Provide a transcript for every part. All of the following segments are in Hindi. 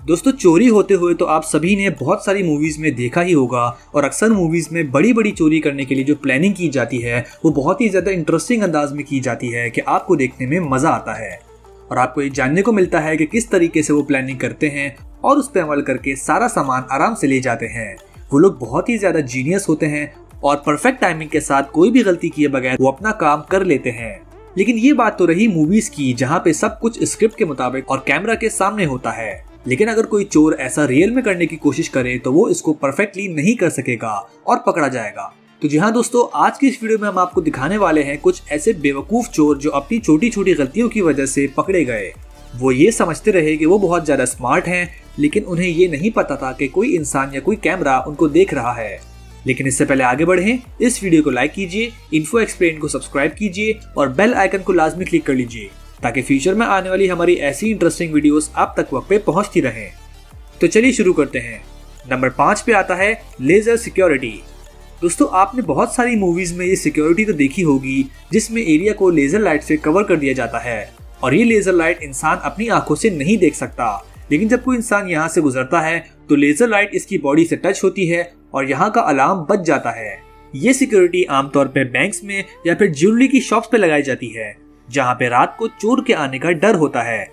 दोस्तों चोरी होते हुए तो आप सभी ने बहुत सारी मूवीज में देखा ही होगा और अक्सर मूवीज में बड़ी बड़ी चोरी करने के लिए जो प्लानिंग की जाती है वो बहुत ही ज्यादा इंटरेस्टिंग अंदाज में की जाती है कि आपको देखने में मजा आता है और आपको ये जानने को मिलता है कि किस तरीके से वो प्लानिंग करते हैं और उस पर अमल करके सारा सामान आराम से ले जाते हैं। वो लोग बहुत ही ज्यादा जीनियस होते हैं और परफेक्ट टाइमिंग के साथ कोई भी गलती किए बगैर वो अपना काम कर लेते हैं। लेकिन ये बात तो रही मूवीज की, जहाँ पे सब कुछ स्क्रिप्ट के मुताबिक और कैमरा के सामने होता है। लेकिन अगर कोई चोर ऐसा रियल में करने की कोशिश करे तो वो इसको परफेक्टली नहीं कर सकेगा और पकड़ा जाएगा। तो जी हाँ दोस्तों, आज की इस वीडियो में हम आपको दिखाने वाले हैं कुछ ऐसे बेवकूफ चोर जो अपनी छोटी छोटी गलतियों की वजह से पकड़े गए। वो ये समझते रहे कि वो बहुत ज्यादा स्मार्ट हैं, लेकिन उन्हें ये नहीं पता था कि कोई इंसान या कोई कैमरा उनको देख रहा है। लेकिन इससे पहले आगे बढ़ें, इस वीडियो को लाइक कीजिए, इन्फो एक्सप्लेन को सब्सक्राइब कीजिए और बेल आइकन को लाजमी क्लिक कर लीजिए ताकि फ्यूचर में आने वाली हमारी ऐसी इंटरेस्टिंग वीडियोस आप तक वक्त पे पहुंचती रहें। तो चलिए शुरू करते हैं। नंबर 5 पे आता है लेजर सिक्योरिटी। दोस्तों आपने बहुत सारी मूवीज में ये सिक्योरिटी तो देखी होगी जिसमें एरिया को लेजर लाइट से कवर कर दिया जाता है और ये लेजर लाइट इंसान अपनी आंखों से नहीं देख सकता। लेकिन जब कोई इंसान यहाँ से गुजरता है तो लेजर लाइट इसकी बॉडी से टच होती है और यहाँ का अलार्म बज जाता है। ये सिक्योरिटी आमतौर पे बैंक्स में या फिर ज्वेलरी की शॉप्स पे लगाई जाती है जहाँ पे रात को चोर के आने का डर होता है।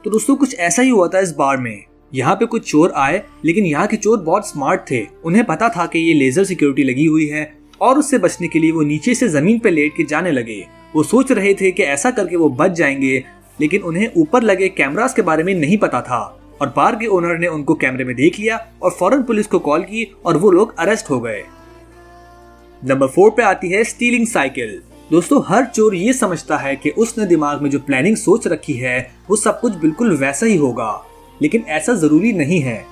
तो दोस्तों कुछ ऐसा ही हुआ था इस बार में। यहाँ पे कुछ चोर आए, लेकिन यहाँ के चोर बहुत स्मार्ट थे। उन्हें पता था कि ये लेजर सिक्योरिटी लगी हुई है और उससे बचने के लिए वो नीचे से जमीन पे लेट के जाने लगे। वो सोच रहे थे कि ऐसा करके वो बच जाएंगे, लेकिन उन्हें ऊपर लगे कैमरास के बारे में नहीं पता था और बार के ओनर ने उनको कैमरे में देख लिया और फौरन पुलिस को कॉल की और वो लोग अरेस्ट हो गए। नंबर 4 पे आती है स्टीलिंग साइकिल। दोस्तों हर चोर ये समझता है कि उसने दिमाग में जो प्लानिंग सोच रखी है वो सब कुछ बिल्कुल वैसा ही होगा, लेकिन ऐसा जरूरी नहीं है।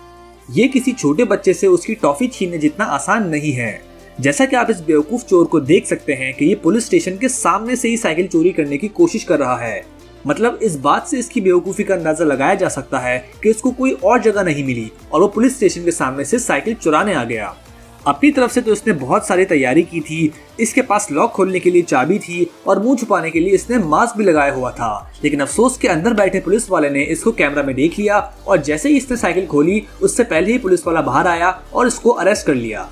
ये किसी छोटे बच्चे से उसकी टॉफी छीनने जितना आसान नहीं है। जैसा कि आप इस बेवकूफ चोर को देख सकते हैं कि ये पुलिस स्टेशन के सामने से ही साइकिल चोरी करने की कोशिश कर रहा है। मतलब इस बात से इसकी बेवकूफी का अंदाजा लगाया जा सकता है कि उसको कोई और जगह नहीं मिली और वो पुलिस स्टेशन के सामने से साइकिल चुराने आ गया। अपनी तरफ से तो इसने बहुत सारी तैयारी की थी। इसके पास लॉक खोलने के लिए चाबी थी और मुंह छुपाने के लिए इसने मास्क भी लगाया हुआ था। लेकिन अफसोस के अंदर बैठे पुलिस वाले ने इसको कैमरा में देख लिया और जैसे ही इसने साइकिल खोली उससे पहले ही पुलिस वाला बाहर आया और इसको अरेस्ट कर लिया।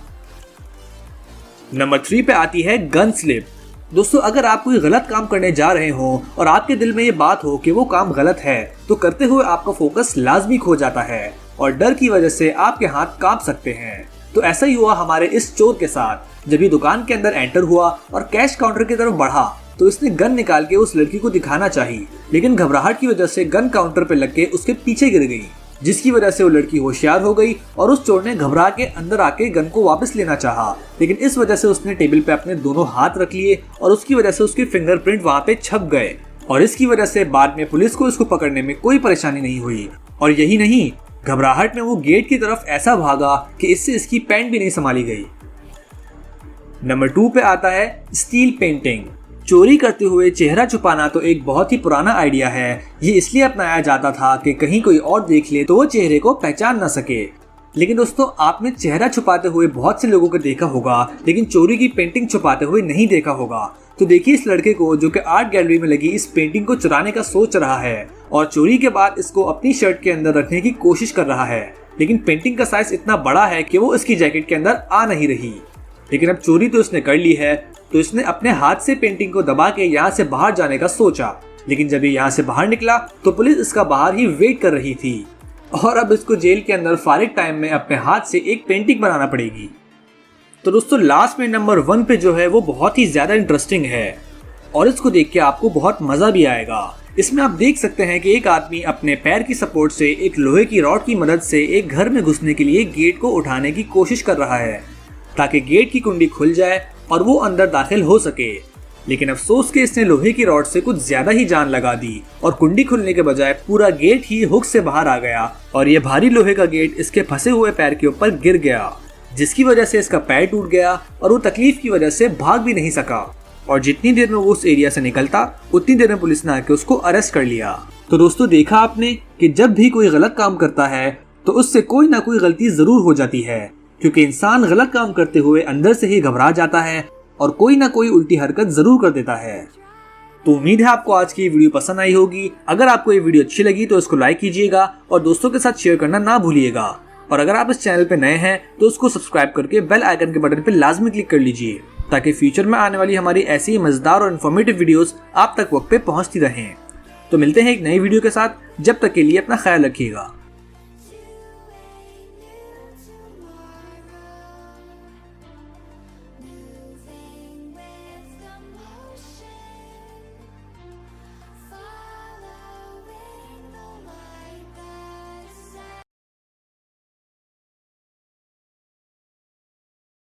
नंबर 3 पे आती है गन स्लिप। दोस्तों अगर आप कोई गलत काम करने जा रहे हो और आपके दिल में ये बात हो कि वो काम गलत है तो करते हुए आपका फोकस लाजमी खो जाता है और डर की वजह से आपके हाथ कांप सकते हैं। तो ऐसा ही हुआ हमारे इस चोर के साथ। जब ये दुकान के अंदर एंटर हुआ और कैश काउंटर की तरफ बढ़ा तो इसने गन निकाल के उस लड़की को दिखाना चाहिए, लेकिन घबराहट की वजह से गन काउंटर पे लग के उसके पीछे गिर गई, जिसकी वजह से वो लड़की होशियार हो गई और उस चोर ने घबरा के अंदर आके गन को वापस लेना चाहा। लेकिन इस वजह से उसने टेबल पे अपने दोनों हाथ रख लिए और उसकी वजह से उसके फिंगरप्रिंट वहाँ पे छप गए और इसकी वजह से बाद में पुलिस को इसको पकड़ने में कोई परेशानी नहीं हुई। और यही नहीं, घबराहट में वो गेट की तरफ ऐसा भागा कि इससे इसकी पैंट भी नहीं संभाली गई। नंबर 2 पे आता है स्टील पेंटिंग। चोरी करते हुए चेहरा छुपाना तो एक बहुत ही पुराना आइडिया है। ये इसलिए अपनाया जाता था कि कहीं कोई और देख ले तो वो चेहरे को पहचान न सके। लेकिन दोस्तों आपने चेहरा छुपाते हुए बहुत से लोगों को देखा होगा, लेकिन चोरी की पेंटिंग छुपाते हुए नहीं देखा होगा। तो देखिए इस लड़के को जो कि आर्ट गैलरी में लगी इस पेंटिंग को चुराने का सोच रहा है और चोरी के बाद इसको अपनी शर्ट के अंदर रखने की कोशिश कर रहा है। लेकिन पेंटिंग का साइज इतना बड़ा है कि वो इसकी जैकेट के अंदर आ नहीं रही। लेकिन अब चोरी तो इसने कर ली है, तो इसने अपने हाथ से पेंटिंग को दबा के यहाँ से बाहर जाने का सोचा। लेकिन जब ये यहाँ से बाहर निकला तो पुलिस इसका बाहर ही वेट कर रही थी और अब इसको जेल के अंदर फारिग टाइम में अपने हाथ से एक पेंटिंग बनाना पड़ेगी। तो दोस्तों लास्ट में नंबर 1 पे जो है वो बहुत ही ज्यादा इंटरेस्टिंग है और इसको देख के आपको बहुत मजा भी आएगा। इसमें आप देख सकते हैं कि एक आदमी अपने पैर की सपोर्ट से एक लोहे की रॉड की मदद से एक घर में घुसने के लिए गेट को उठाने की कोशिश कर रहा है ताकि गेट की कुंडी खुल जाए और वो अंदर दाखिल हो सके। लेकिन अफसोस के इसने लोहे की रॉड से कुछ ज्यादा ही जान लगा दी और कुंडी खुलने के बजाय पूरा गेट ही हुक से बाहर आ गया और ये भारी लोहे का गेट इसके फंसे हुए पैर के ऊपर गिर गया, जिसकी वजह से इसका पैर टूट गया और वो तकलीफ की वजह से भाग भी नहीं सका। और जितनी देर में वो उस एरिया से निकलता उतनी देर में पुलिस ने आके उसको अरेस्ट कर लिया। तो दोस्तों देखा आपने कि जब भी कोई गलत काम करता है तो उससे कोई ना कोई गलती जरूर हो जाती है, क्योंकि इंसान गलत काम करते हुए अंदर से ही घबरा जाता है और कोई ना कोई उल्टी हरकत जरूर कर देता है। तो उम्मीद है आपको आज की वीडियो पसंद आई होगी। अगर आपको ये वीडियो अच्छी लगी तो इसको लाइक कीजिएगा और दोस्तों के साथ शेयर करना ना भूलिएगा। और अगर आप इस चैनल पे नए हैं तो उसको सब्सक्राइब करके बेल आइकन के बटन पे लाजमी क्लिक कर लीजिए, ताकि फ्यूचर में आने वाली हमारी ऐसी मजेदार और इन्फॉर्मेटिव वीडियोस आप तक वक्त पे पहुंचती रहें। तो मिलते हैं एक नई वीडियो के साथ, जब तक के लिए अपना ख्याल रखिएगा।